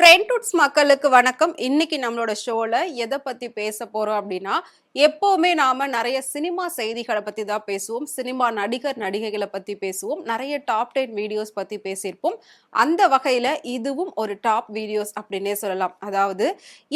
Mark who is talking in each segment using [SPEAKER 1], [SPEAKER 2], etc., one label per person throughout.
[SPEAKER 1] ஃப்ரெண்ட்வுட்ஸ் மக்களுக்கு வணக்கம். இன்னைக்கு நம்மளோட ஷோல எதை பத்தி பேச போறோம் அப்படின்னா, எப்பவுமே நாம நிறைய சினிமா செய்திகளை பத்தி தான் பேசுவோம். சினிமா நடிகர், நடிகைகளை பத்தி பேசுவோம். நிறைய டாப் 10 வீடியோஸ் பத்தி பேசியிருப்போம். அந்த வகையில இதுவும் ஒரு டாப் வீடியோஸ் அப்படின்னே சொல்லலாம். அதாவது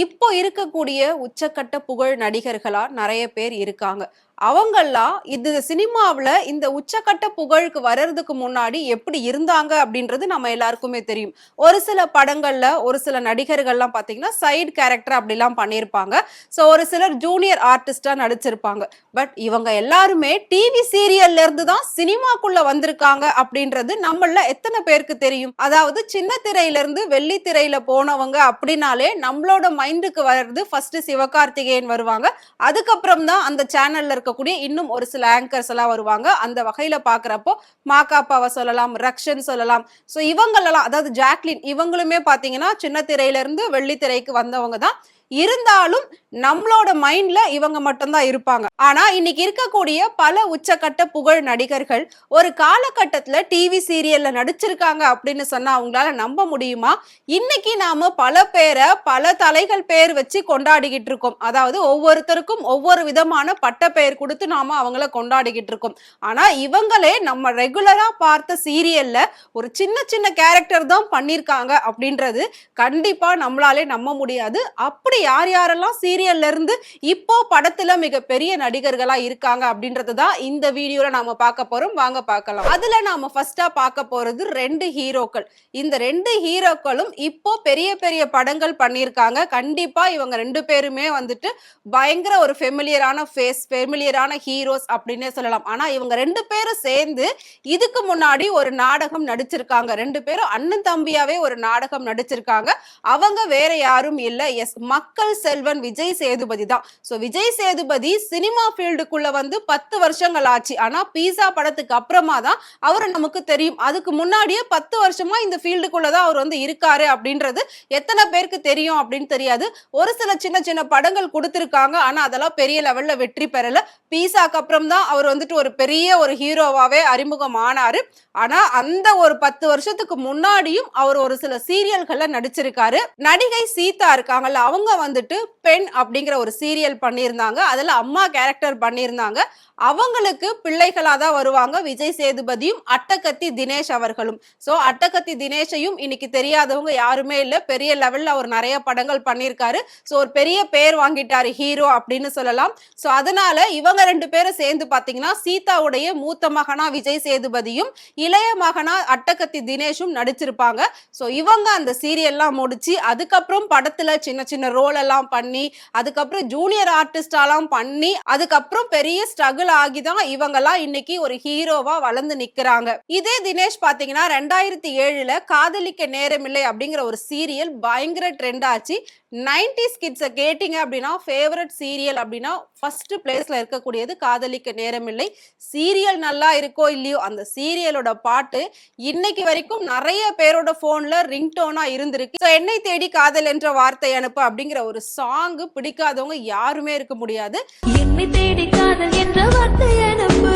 [SPEAKER 1] இப்போ இருக்கக்கூடிய உச்சக்கட்ட புகழ் நடிகர்களா நிறைய பேர் இருக்காங்க. அவங்கெல்லாம் இது சினிமாவுல இந்த உச்சக்கட்ட புகழுக்கு வர்றதுக்கு முன்னாடி எப்படி இருந்தாங்க அப்படின்றது நம்ம எல்லாருக்குமே தெரியும். ஒரு சில படங்கள்ல ஒரு சில நடிகர்கள்லாம் பாத்தீங்கன்னா சைடு கேரக்டர் அப்படிலாம் பண்ணியிருப்பாங்க. ஸோ ஒரு சிலர் ஜூனியர் ஆர்டிஸ்டா நடிச்சிருப்பாங்க. பட் இவங்க எல்லாருமே டிவி சீரியல்ல இருந்து தான் சினிமாக்குள்ள வந்திருக்காங்க அப்படின்றது நம்மள எத்தனை பேருக்கு தெரியும்? அதாவது சின்ன திரையில இருந்து வெள்ளி திரையில போனவங்க அப்படின்னாலே நம்மளோட மைண்டுக்கு வர்றது ஃபர்ஸ்ட் சிவகார்த்திகேயன் வருவாங்க. அதுக்கப்புறம் தான் அந்த சேனல்ல இருக்கக்கூடிய இன்னும் ஒரு சில ஆங்கர்ஸ் எல்லாம் வருவாங்க. அந்த வகையில பாக்குறப்போ மாகாப்பாவை சொல்லலாம், ரக்ஷன் சொல்லலாம். சோ இவங்களெல்லாம், அதாவது ஜாக்லின், இவங்களுமே பாத்தீங்கன்னா சின்ன திரையில இருந்து வெள்ளி திரைக்கு வந்தவங்க தான். இருந்தாலும் நம்மளோட மைண்ட்ல இவங்க மட்டும்தான் இருப்பாங்க. ஆனா இன்னைக்கு இருக்கக்கூடிய பல உச்சக்கட்ட புகழ் நடிகர்கள் ஒரு காலகட்டத்துல டிவி சீரியல்ல நடிச்சிருக்காங்க அப்படின்னு சொன்னா அவங்களால நம்ப முடியுமா? இன்னைக்கு நாம பல பேரை பல தலைகள் பேர் வச்சு கொண்டாடிக்கிட்டு இருக்கோம். அதாவது ஒவ்வொருத்தருக்கும் ஒவ்வொரு விதமான பட்ட பெயர் கொடுத்து நாம அவங்கள கொண்டாடிக்கிட்டு இருக்கோம். ஆனா இவங்களே நம்ம ரெகுலரா பார்த்த சீரியல்ல ஒரு சின்ன சின்ன கேரக்டர் தான் பண்ணிருக்காங்க அப்படின்றது கண்டிப்பா நம்மளாலே நம்ப முடியாது. அப்படி யார் யாரெல்லாம் சீரியல்ல இருந்து இப்போ படத்துல மிகப்பெரிய நடிகர்களா இருக்காங்க அப்படின்றதுதான் இந்த வீடியோல நாம பார்க்க போறோம். வாங்க பார்க்கலாம். அதுல நாம ஃபர்ஸ்டா பார்க்க போறது 2 ஹீரோக்கள். இந்த 2 ஹீரோக்களும் இப்போ பெரிய பெரிய படங்கள் பண்ணியிருக்காங்க. கண்டிப்பா இவங்க 2 பேருமே வந்துட்டு பயங்கர ஒரு ஃபெமிலியரான ஃபேஸ், ஃபெமிலியரான ஹீரோஸ் அப்படின்னே சொல்லலாம். ஆனா இவங்க 2 பேரும் சேர்ந்து இதுக்கு முன்னாடி ஒரு நாடகம் நடிச்சிருக்காங்க. 2 பேரும் அண்ணன் தம்பியாவே ஒரு நாடகம் நடிச்சிருக்காங்க. அவங்க வேற யாரும் இல்ல, எஸ், மக்கள் செல்வன் விஜய் சேதுபதி தான். சோ விஜய் சேதுபதி சினிமா ஃபீல்டுக்குள்ள வந்து 10 வருஷங்கள் ஆச்சு. ஆனா பீஸா படத்துக்கு அப்புறமா தான் அவரை நமக்கு தெரியும். அதுக்கு முன்னாடியே 10 வருஷமா இந்த ஃபீல்டுக்குள்ள தான் அவர் வந்து இருக்காரு அப்படின்றது எத்தனை பேருக்கு தெரியும் அப்படின்னு தெரியாது. ஒரு சில சின்ன சின்ன படங்கள் கொடுத்திருக்காங்க. ஆனா அதெல்லாம் பெரிய லெவல்ல வெற்றி பெறல. பீஸாக்கு அப்புறம் தான் அவர் வந்துட்டு ஒரு பெரிய ஒரு ஹீரோவாவே அறிமுகம் ஆனாரு. ஆனா அந்த ஒரு 10 வருஷத்துக்கு முன்னாடியும் அவர் ஒரு சில சீரியல்கள்ல நடிச்சிருக்காரு. நடிகை சீதா இருக்காங்கல்ல, அவங்க வந்துட்டு பெண் அப்படிங்கிற ஒரு சீரியல் பண்ணியிருந்தாங்க. அதுல அம்மா கேரக்டர் பண்ணியிருந்தாங்க. அவங்களுக்கு பிள்ளைகளா தான் வருவாங்க விஜய் சேதுபதியும் அட்டகத்தி தினேஷ் அவர்களும். சோ அட்டகத்தி தினேஷையும் இன்னைக்கு தெரியாதவங்க யாருமே இல்ல. பெரிய லெவல்ல அவர் நிறைய படங்கள் பண்ணியிருக்காரு. சோ ஒரு பெரிய பேர் வாங்கிட்டாரு ஹீரோ அப்படின்னு சொல்லலாம். சோ அதனால இவங்க 2 பேரும் சேர்ந்து பாத்தீங்கன்னா சீதாவுடைய மூத்த மகனா விஜய் சேதுபதியும் இளைய மகனா அட்டகத்தி தினேஷும் நடிச்சிருப்பாங்க. சோ இவங்க அந்த சீரியல்லாம் முடிச்சு அதுக்கப்புறம் படத்துல சின்ன சின்ன ரோல் எல்லாம் பண்ணி அதுக்கப்புறம் ஜூனியர் ஆர்டிஸ்டாலாம் பண்ணி அதுக்கப்புறம் பெரிய ஸ்ட்ரகிள் ஆகிதான் இவங்கெல்லாம் இன்னைக்கு ஒரு ஹீரோவா வளர்ந்து நிக்கிறாங்க. இதே தினேஷ் பாத்தீங்கன்னா 2007ல காதலிக்க நேரமில்லை அப்படிங்கிற ஒரு சீரியல் பயங்கர ட்ரெண்ட் ஆச்சு. 90s கிட்ஸை கேட்டீங்க அப்படின்னா ஃபேவரட் சீரியல் அப்படின்னா ஃபர்ஸ்ட் பிளேஸ்ல இருக்கக்கூடியது காதலிக்க நேரமில்லை. சீரியல் நல்லா இருக்கோ இல்லையோ அந்த சீரியலோட பாட்டு இன்னைக்கு வரைக்கும் நிறைய பேரோட போன்ல ரிங்டோனா இருந்திருக்கு. என்னை தேடி காதல் என்ற வார்த்தை அனுப்பு அப்படிங்கிற ஒரு சாங் பிடிக்காதவங்க யாருமே இருக்க முடியாது. என்னை தேடி காதல் என்ற வார்த்தை அனுப்பு,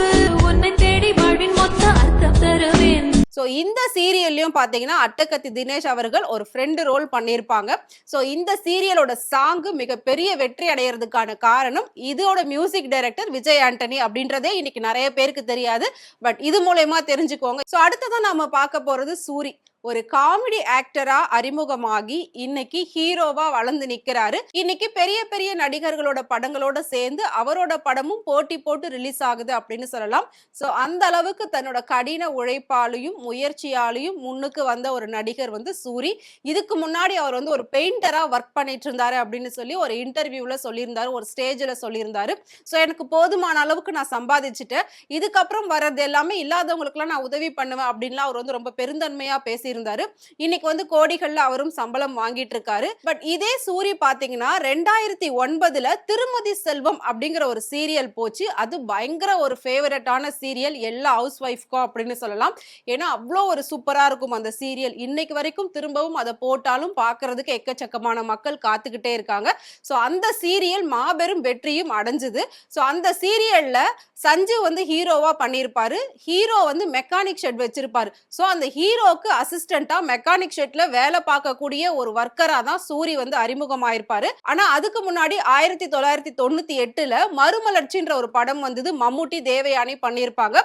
[SPEAKER 1] உன்னை தேடி வாழ்வின் மொத்த அர்த்தம் தருவேன். சோ இந்த சீரியல்லையும் பாத்தீங்கன்னா அட்டகத்தி தினேஷ் அவர்கள் ஒரு ஃப்ரெண்ட் ரோல் பண்ணியிருப்பாங்க. சோ இந்த சீரியலோட சாங் மிகப்பெரிய வெற்றி அடைகிறதுக்கான காரணம் இதோட மியூசிக் டைரக்டர் விஜய் ஆண்டனி அப்படின்றதே இன்னைக்கு நிறைய பேருக்கு தெரியாது. பட் இது மூலமா தெரிஞ்சுக்கோங்க. சோ அடுத்ததான் நாம பார்க்க போறது சூரி. ஒரு காமெடி ஆக்டரா அறிமுகமாகி இன்னைக்கு ஹீரோவா வளர்ந்து நிக்கிறாரு. இன்னைக்கு பெரிய பெரிய நடிகர்களோட படங்களோட சேர்ந்து அவரோட படமும் போட்டி போட்டு ரிலீஸ் ஆகுது அப்படின்னு சொல்லலாம். சோ அந்த அளவுக்கு தன்னோட கடின உழைப்பாலையும் முயற்சியாலையும் முன்னுக்கு வந்த ஒரு நடிகர் வந்து சூரி. இதுக்கு முன்னாடி அவர் வந்து ஒரு பெயிண்டரா ஒர்க் பண்ணிட்டு இருந்தாரு அப்படின்னு சொல்லி ஒரு இன்டர்வியூல சொல்லியிருந்தாரு, ஒரு ஸ்டேஜ்ல சொல்லியிருந்தாரு. சோ எனக்கு போதுமான அளவுக்கு நான் சம்பாதிச்சுட்டேன், இதுக்கப்புறம் வர்றது எல்லாமே இல்லாதவங்களுக்கு எல்லாம் நான் உதவி பண்ணுவேன் அப்படின்லாம் அவர் வந்து ரொம்ப பெருந்தன்மையா பேசி இருந்தாரு. இன்னைக்கு வந்து கோடிகள்ல அவரும் சம்பளம் வாங்கிட்டு இருக்காரு. பட் இதே சூரி பாத்தீங்கன்னா 2009ல திருமதி செல்வம் அப்படிங்கிற ஒரு சீரியல் போச்சு. அது பயங்கர ஒரு ஃபேவரட்டான சீரியல் எல்லா ஹவுஸ் ஒய்ஃப்க்கும் அப்படின்னு சொல்லலாம். ஏன்னா அவ்வளோ ஒரு சூப்பரா இருக்கும் அந்த சீரியல். இன்னைக்கு வரைக்கும் திரும்பவும் அதை போட்டாலும் பாக்குறதுக்கு எக்கச்சக்கமான மக்கள் காத்துக்கிட்டே இருக்காங்க. சோ அந்த சீரியல் மாபெரும் வெற்றியும் அடைஞ்சது. சோ அந்த சீரியல்ல சஞ்சீவ் வந்து ஹீரோவா பண்ணியிருப்பாரு. ஹீரோ வந்து மெக்கானிக் ஷெட் வச்சிருப்பாரு. சோ அந்த ஹீரோக்கு அசிஸ்டன்ட் அசிஸ்டண்டா மெக்கானிக் ஷெட்ல வேலை பார்க்கக்கூடிய ஒரு ஒர்க்கரா தான் சூரி வந்து அறிமுகமாயிருப்பாரு. ஆனா அதுக்கு முன்னாடி 1998ல மறுமலர்ச்சின்ற ஒரு படம் வந்தது. மம்முட்டி, தேவயானி பண்ணியிருப்பாங்க.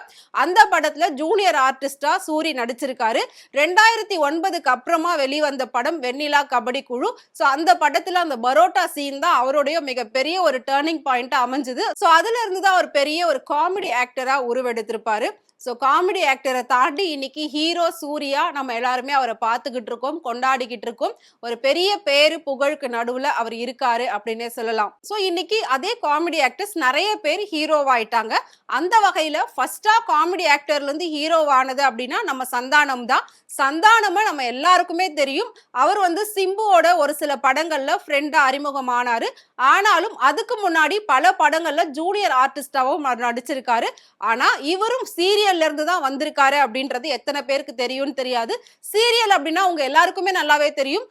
[SPEAKER 1] அந்த படத்துல ஜூனியர் ஆர்டிஸ்டா சூரி நடிச்சிருக்காரு. 2009க்கு அப்புறமா வெளிவந்த படம் வெண்ணிலா கபடி குழு. சோ அந்த படத்துல அந்த பரோட்டா சீன் தான் அவருடைய மிகப்பெரிய ஒரு டர்னிங் பாயிண்ட் அமைஞ்சது. சோ அதுல இருந்து தான் அவர் பெரிய ஒரு காமெடி ஆக்டரா உருவெடுத்திருப்பாரு. சோ காமெடி ஆக்டரை தாண்டி இன்னைக்கு ஹீரோ சூர்யா நம்ம எல்லாருமே அவரை பார்த்துக்கிட்டு இருக்கோம், கொண்டாடிக்கிட்டு இருக்கோம். ஒரு பெரிய பேரு புகழுக்கு நடுவுல அவர் இருக்காரு அப்படின்னே சொல்லலாம். சோ இன்னைக்கு அதே காமெடி ஆக்டர்ஸ் நிறைய பேர் ஹீரோவாயிட்டாங்க. அந்த வகையில ஃபர்ஸ்டா காமெடி ஆக்டர்ல இருந்து ஹீரோவானது அப்படின்னா நம்ம சந்தானம் தான். சந்தானம நம்ம எல்லாருக்குமே தெரியும். அவர் வந்து சிம்புவோட ஒரு சில படங்கள்ல ஃப்ரெண்டா அறிமுகமானாரு. ஆனாலும் அதுக்கு முன்னாடி பல படங்கள்ல ஜூனியர் ஆர்டிஸ்டாவும் நடிச்சிருக்காரு. ஆனா இவரும் சீரியல்ல இருந்து தான் வந்திருக்காரு அப்படின்றது எத்தனை பேருக்கு தெரியும்னு தெரியாது. சீரியல் அப்படின்னா உங்க எல்லாருக்குமே நல்லாவே தெரியும்.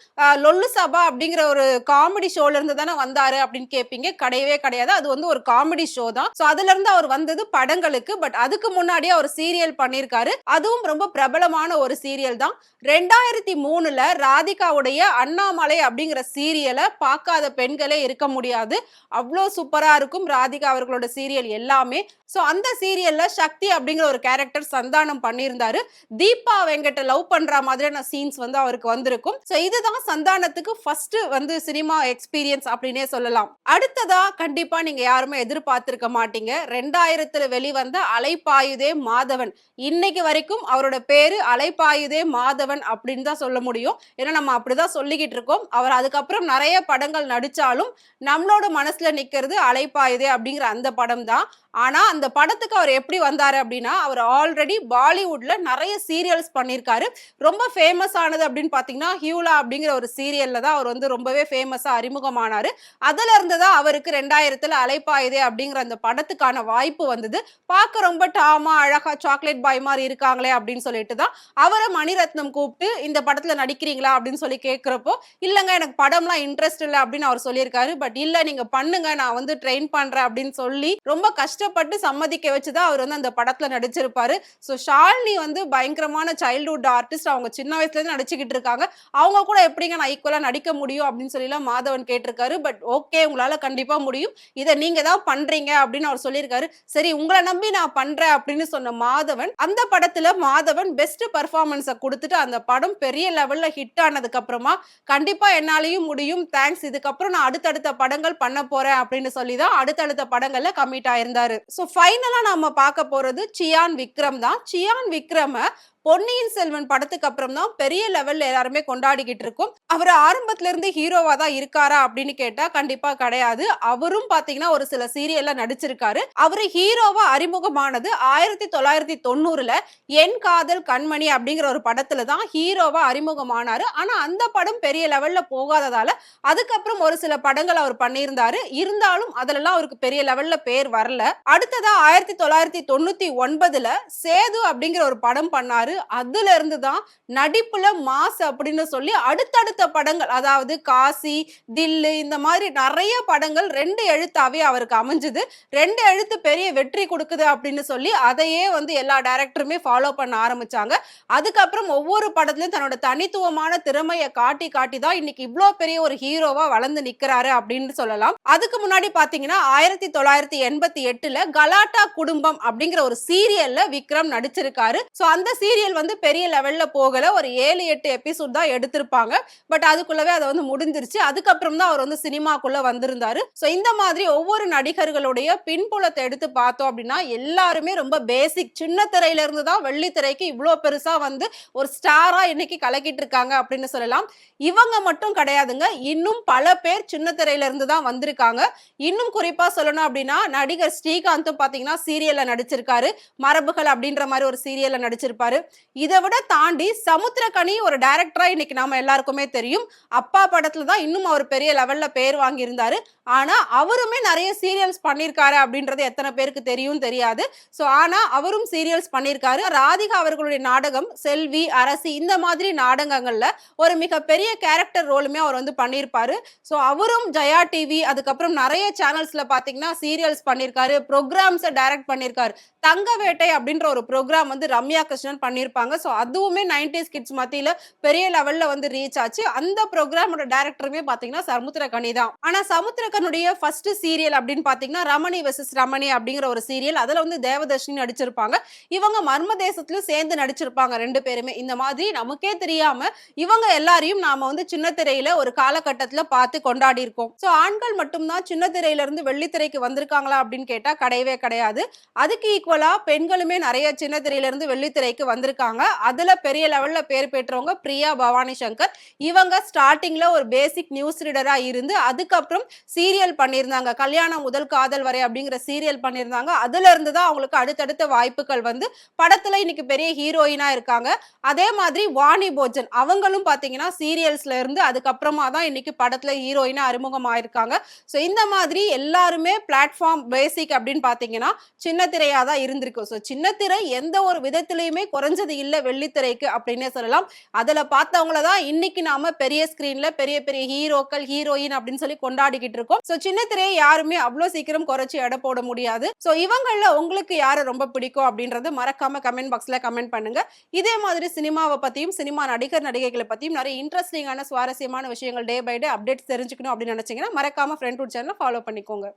[SPEAKER 1] லொல்லு சபா அப்படிங்கிற ஒரு காமெடி ஷோல இருந்து தானே வந்தாரு அப்படின்னு கேட்பீங்க. கிடையவே கிடையாது. அது வந்து ஒரு காமெடி ஷோ தான். சோ அதுல இருந்து அவர் வந்தது படங்களுக்கு. பட் அதுக்கு முன்னாடியே அவர் சீரியல் பண்ணிருக்காரு. அதுவும் ரொம்ப பிரபலமான ஒரு சீரியல் தான். 2003ல ராதிகாவுடைய அண்ணாமலை அப்படிங்கிற சீரியலை பார்க்காத பெண்களே இருக்க முடியாது. அவ்வளோ சூப்பரா இருக்கும் ராதிகா அவர்களோட சீரியல் எல்லாமே. சோ அந்த சீரியல்ல சக்தி அப்படிங்கிற ஒரு கேரக்டர் சந்தானம் பண்ணியிருந்தாரு. தீபா வெங்கட்ட லவ் பண்ற மாதிரியான சீன்ஸ் வந்து அவருக்கு வந்திருக்கும். சோ இதுதான் சந்தானத்துக்கு ஃபர்ஸ்ட் வந்து சினிமா எக்ஸ்பீரியன்ஸ் அப்படின்னே சொல்லலாம். அடுத்ததா கண்டிப்பா நீங்க யாருமே எதிர்பார்த்திருக்க மாட்டீங்க. 2000ல வெளிவந்த அலைப்பாயுதே மாதவன். இன்னைக்கு வரைக்கும் அவரோட பேரு அலைப்பாயுதே மாதவன் அப்படின்னு தான் சொல்ல முடியும். ஏன்னா நம்ம அப்படிதான் சொல்லிக்கிட்டு இருக்கோம். அவர் அதுக்கப்புறம் நிறைய படங்கள் நடிச்சாலும் நம்மளோட மனசுல நிக்கிறது அலைப்பாயுதே அப்படிங்கிற அந்த படம் தான். ஆனா அந்த படத்துக்கு அவர் எப்படி வந்தாரு அப்படின்னா, அவர் ஆல்ரெடி பாலிவுட்ல நிறைய சீரியல்ஸ் பண்ணியிருக்காரு. ரொம்ப ஃபேமஸ் ஆனது அப்படின்னு பாத்தீங்கன்னா ஹியூலா அப்படிங்கிற ஒரு சீரியல்ல தான் அவர் வந்து ரொம்பவே ஃபேமஸா அறிமுகமானாரு. அதுல இருந்து தான் அவருக்கு 2000ல அலைப்பாயுதே அப்படிங்கிற அந்த படத்துக்கான வாய்ப்பு வந்தது. பார்க்க ரொம்ப டாமா அழகா சாக்லேட் பாய் மாதிரி இருக்காங்களே அப்படின்னு சொல்லிட்டு தான் அவரை மணிரத்னம் கூப்பிட்டு இந்த படத்துல நடிக்கிறீங்களா அப்படின்னு சொல்லி கேட்கிறப்போ, இல்லங்க எனக்கு படம்லாம் இன்ட்ரெஸ்ட் இல்லை அப்படின்னு அவர் சொல்லியிருக்காரு. பட் இல்ல நீங்க பண்ணுங்க, நான் வந்து ட்ரெயின் பண்றேன் அப்படின்னு சொல்லி ரொம்ப கஷ்டப்பட்டு சம்மதிக்க வச்சுதான் அவர் வந்து அந்த படத்துல நடிச்சிருப்பாரு. சோ ஷாலினி வந்து பயங்கரமான சைல்ட்ஹுட் ஆர்டிஸ்ட். அவங்க சின்ன வயசுல இருந்து நடிச்சுக்கிட்டு இருக்காங்க. அவங்க கூட எப்படிங்க நான் ஈக்குவலா நடிக்க முடியும் அப்படின்னு சொல்லி எல்லாம் மாதவன் கேட்டிருக்காரு. பட் ஓகே உங்களால கண்டிப்பா முடியும், இதை நீங்க தான் பண்றீங்க அப்படின்னு அவர் சொல்லியிருக்காரு. சரி உங்களை நம்பி நான் பண்றேன் அப்படின்னு சொன்ன மாதவன் அந்த படத்துல மாதவன் பெஸ்ட் பெர்ஃபார்மன்ஸை கொடுத்துட்டு அந்த படம் பெரிய லெவல்ல ஹிட் ஆனதுக்கு அப்புறமா கண்டிப்பா என்னாலையும் முடியும், தேங்க்ஸ், இதுக்கப்புறம் நான் அடுத்தடுத்த படங்கள் பண்ண போறேன் அப்படின்னு சொல்லி தான் அடுத்தடுத்த படங்கள்ல கமிட் ஆயிருந்தாரு. சோ ஃபைனலா நாம பார்க்க போறது சியான் விக்ரம் தான். சியான் விக்ரம பொன்னியின் செல்வன் படத்துக்கு அப்புறம் தான் பெரிய லெவல்ல எல்லாருமே கொண்டாடிக்கிட்டு இருக்கோம். அவர் ஆரம்பத்துல இருந்து ஹீரோவா தான் இருக்காரா அப்படின்னு கேட்டா கண்டிப்பா கிடையாது. அவரும் பாத்தீங்கன்னா ஒரு சில சீரியல்ல நடிச்சிருக்காரு. அவரு ஹீரோவா அறிமுகமானது 1990ல என் காதல் கண்மணி அப்படிங்கிற ஒரு படத்துல தான் ஹீரோவா அறிமுகமானாரு. ஆனா அந்த படம் பெரிய லெவல்ல போகாததால அதுக்கப்புறம் ஒரு சில படங்கள் அவர் பண்ணியிருந்தாரு. இருந்தாலும் அதுலலாம் அவருக்கு பெரிய லெவல்ல பேர் வரல. அடுத்ததா 1999ல சேது அப்படிங்கிற ஒரு படம் பண்ணாரு. அதுல இருந்து தான் நடிப்புல மாஸ் அப்படின்னு சொல்லி அடுத்தடுத்த படங்கள், அதாவது காசி, தில்லு, இந்த மாதிரி நிறைய படங்கள் 2 எழுத்தாவே அவருக்கு அமைஞ்சது. 2 எழுத்து பெரிய வெற்றி கொடுக்குது அப்படின்னு சொல்லி அதையே வந்து எல்லா டைரக்டருமே ஃபாலோ பண்ண ஆரம்பிச்சாங்க. அதுக்கப்புறம் ஒவ்வொரு படத்துலயும் தன்னோட தனித்துவமான திறமையை காட்டி காட்டி தான் இன்னைக்கு இவ்வளோ பெரிய ஒரு ஹீரோவா வளர்ந்து நிக்கிறாரு அப்படின்னு சொல்லலாம். அதுக்கு முன்னாடி பாத்தீங்கன்னா 1988ல கலாட்டா குடும்பம் அப்படிங்கிற ஒரு சீரியல்ல விக்ரம் நடிச்சிருக்காரு. சோ அந்த சீரியல் வந்து பெரிய லெவல்ல போகல. ஒரு 7-8 எபிசோட் தான் எடுத்திருப்பாங்க. பட் அதுக்குள்ளவே அதை வந்து முடிஞ்சிருச்சு. அதுக்கப்புறம் தான் அவர் வந்து சினிமாக்குள்ள வந்திருந்தாரு. சோ இந்த மாதிரி ஒவ்வொரு நடிகர்களுடைய பின்புலத்தை எடுத்து பார்த்தோம் அப்படின்னா எல்லாருமே ரொம்ப பேசிக், சின்ன திரையில இருந்து தான் வெள்ளி திரைக்கு இவ்வளவு பெருசா வந்து ஒரு ஸ்டாரா இன்னைக்கு கலக்கிட்டு இருக்காங்க அப்படின்னு சொல்லலாம். இவங்க மட்டும் கிடையாதுங்க, இன்னும் பல பேர் சின்ன திரையில இருந்து தான் வந்திருக்காங்க. இன்னும் குறிப்பா சொல்லணும் அப்படின்னா நடிகர் ஸ்ரீகாந்தும் பாத்தீங்கன்னா சீரியல்ல நடிச்சிருக்காரு. மரபுகள் அப்படின்ற மாதிரி ஒரு சீரியல்ல நடிச்சிருப்பாரு. இதை விட தாண்டி சமுத்திரக்கனி ஒரு டைரக்டரா இன்னைக்கு நாம எல்லாருக்குமே தெரியும். அப்பா படத்துல தான் இன்னும் அவர் பெரிய லெவல்ல பேர் வாங்கி இருந்தாரு. ஆனா அவருமே நிறைய சீரியல்ஸ் பண்ணிருக்காரு அப்படின்றது எத்தனை பேருக்கு தெரியும் தெரியாது. சோ ஆனா அவரும் சீரியல்ஸ் பண்ணிருக்காரு. ராதிகா அவர்களுடைய நாடகம் செல்வி, அரசி, இந்த மாதிரி நாடகங்கள்ல ஒரு மிகப்பெரிய கேரக்டர் ரோலுமே அவர் வந்து பண்ணியிருப்பாரு. சோ அவரும் ஜெயா டிவி, அதுக்கப்புறம் நிறைய சேனல்ஸ்ல பாத்தீங்கன்னா சீரியல்ஸ் பண்ணிருக்காரு, ப்ரோக்ராம்ஸை டைரக்ட் பண்ணிருக்காரு. தங்க வேட்டை அப்படின்ற ஒரு ப்ரோக்ராம் வந்து ரம்யா கிருஷ்ணன் பண்ணி பண்ணியிருப்பாங்க. ஸோ அதுவுமே 90s கிட்ஸ் மத்தியில பெரிய லெவல்ல வந்து ரீச் ஆச்சு. அந்த ப்ரோகிராமோட டைரக்டருமே பார்த்தீங்கன்னா சமுத்திரக்கனி தான். ஆனா சமுத்திரக்கனியுடைய ஃபர்ஸ்ட் சீரியல் அப்படின்னு பார்த்தீங்கன்னா, ரமணி வெர்சஸ் ரமணி அப்படிங்கிற ஒரு சீரியல். அதுல வந்து தேவதர்ஷினி நடிச்சிருப்பாங்க. இவங்க மர்ம தேசத்திலும் சேர்ந்து நடிச்சிருப்பாங்க 2 பேருமே. இந்த மாதிரி நமக்கே தெரியாம இவங்க எல்லாரையும் நாம வந்து சின்ன திரையில ஒரு காலகட்டத்தில பார்த்து கொண்டாடி இருக்கோம். ஸோ ஆண்கள் மட்டும் தான் சின்ன திரையில இருந்து வெள்ளித்திரைக்கு வந்திருக்காங்களா அப்படின்னு கேட்டா கிடையவே கிடையாது. அதுக்கு ஈக்குவலா பெண்களுமே நெறைய சின்ன திரையில இருந்து வெள்ளித்திரைக்கு வந்திருக்காங்க. அதுல பெரிய லெவல்ல பேர் பெற்றவங்க பிரியா பவானி சங்கர். இவங்க ஸ்டார்ட்டிங்ல ஒரு பேசிக் நியூஸ் ரீடரா இருந்து அதுக்கப்புறம் சீரியல் பண்ணியிருந்தாங்க. கல்யாணம் முதல் காதல் வரை அப்படிங்கிற சீரியல் பண்ணியிருந்தாங்க. அதுல இருந்து தான் அவங்களுக்கு அடுத்தடுத்த வாய்ப்புகள் வந்து படத்துல இன்னைக்கு பெரிய ஹீரோயினா இருக்காங்க. அதே மாதிரி வாணி போஜன் அவங்களும் பாத்தீங்கன்னா சீரியல்ஸ்ல இருந்து அதுக்கப்புறமா தான் இன்னைக்கு படத்துல ஹீரோயினா அறிமுகமாயிருக்காங்க. ஸோ இந்த மாதிரி எல்லாருமே பிளாட்ஃபார்ம் பேசிக் அப்படின்னு பாத்தீங்கன்னா சின்ன திரையா தான் இருந்திருக்கு. ஸோ சின்ன திரை எந்த ஒரு விதத்திலயுமே குறைஞ்சது இல்ல வெள்ளித்திரைக்கு அப்படின்னே சொல்லலாம். அதுல பார்த்தவங்கள தான் இன்னைக்கு நாம பெரிய ஸ்கிரீன்ல பெரிய பெரிய ஹீரோக்கள், ஹீரோயின் அப்படின்னு சொல்லி கொண்டாடிக்கிட்டு இருக்கோம். ஸோ சின்ன திரையை யாருமே அவ்வளோ சீக்கிரம் குறைச்சு எடை போட முடியாது. ஸோ இவங்கள்ல உங்களுக்கு யாரை ரொம்ப பிடிக்கும் அப்படின்றத மறக்காம கமெண்ட் பாக்ஸ்ல கமெண்ட் பண்ணுங்க. இதே மாதிரி சினிமாவை பத்தியும் சினிமா நடிகர் நடிகைகளை பத்தியும் நிறைய இன்ட்ரெஸ்டிங்கான சுவாரஸ்யமான விஷயங்கள் டே பை டே அப்டேட்ஸ் தெரிஞ்சுக்கணும் அப்படின்னு நினைச்சீங்கன்னா மறக்காம ஃப்ரெண்ட் சேனலை ஃபாலோ பண்ணிக்கோங்க.